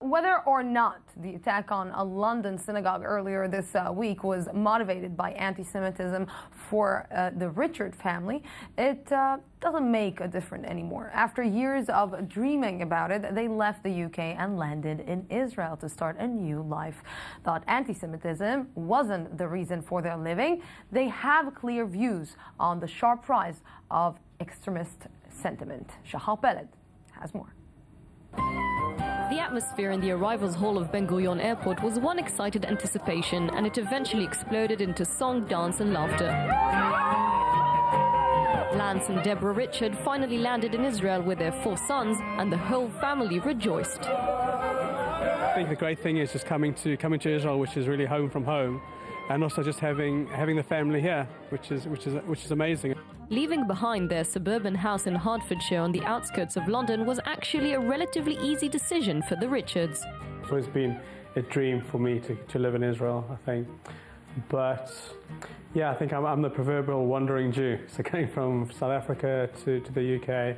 Whether or not the attack on a London synagogue earlier this week was motivated by anti-Semitism for the Richard family, it doesn't make a difference anymore. After years of dreaming about it, they left the UK and landed in Israel to start a new life. Thought anti-Semitism wasn't the reason for their living. They have clear views on the sharp rise of extremist sentiment. Shachar Peled has more. The atmosphere in the arrivals hall of Ben Gurion Airport was one excited anticipation, and it eventually exploded into song, dance and laughter. Lance and Deborah Richard finally landed in Israel with their 4 sons, and the whole family rejoiced. I think the great thing is just coming to Israel, which is really home from home, and also just having the family here, which is amazing. Leaving behind their suburban house in Hertfordshire on the outskirts of London was actually a relatively easy decision for the Richards. It's always been a dream for me to live in Israel, I think. But yeah, I think I'm the proverbial wandering Jew. So going from South Africa to the UK,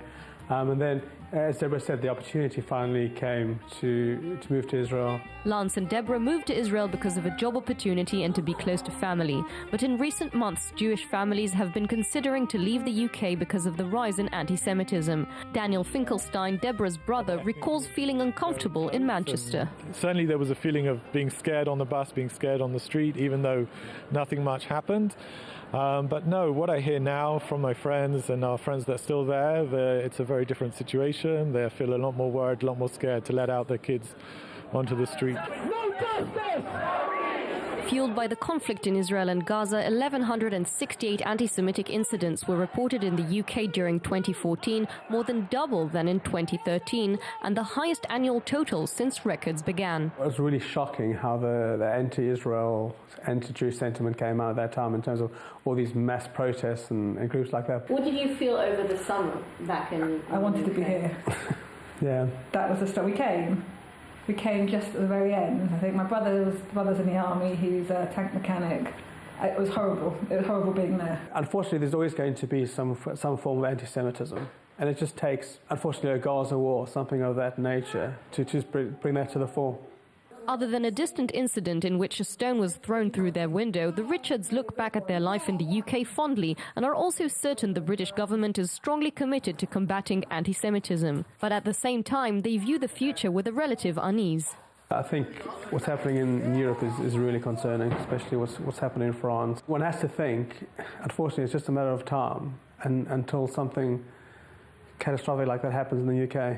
and then, as Deborah said, the opportunity finally came to move to Israel. Lance and Deborah moved to Israel because of a job opportunity and to be close to family. But in recent months, Jewish families have been considering to leave the UK because of the rise in anti-Semitism. Daniel Finkelstein, Deborah's brother, recalls feeling uncomfortable in Manchester. Certainly there was a feeling of being scared on the bus, being scared on the street, even though nothing much happened. But no, what I hear now from my friends and our friends that are still there, it's a very different situation. They feel a lot more worried, a lot more scared to let out their kids onto the street. Fueled by the conflict in Israel and Gaza, 1,168 anti-Semitic incidents were reported in the UK during 2014, more than double than in 2013, and the highest annual total since records began. It was really shocking how the anti-Israel, anti-Jewish sentiment came out at that time in terms of all these mass protests and groups like that. What did you feel over the summer back in I wanted to be here. Yeah. That was the start. We came just at the very end. I think my brother's in the army. He's a tank mechanic. It was horrible. It was horrible being there. Unfortunately, there's always going to be some form of anti-Semitism. And it just takes, unfortunately, a Gaza war, something of that nature, to just bring that to the fore. Other than a distant incident in which a stone was thrown through their window, the Richards look back at their life in the UK fondly and are also certain the British government is strongly committed to combating anti-Semitism. But at the same time, they view the future with a relative unease. I think what's happening in Europe is really concerning, especially what's happening in France. One has to think, unfortunately, it's just a matter of time until something catastrophic like that happens in the UK.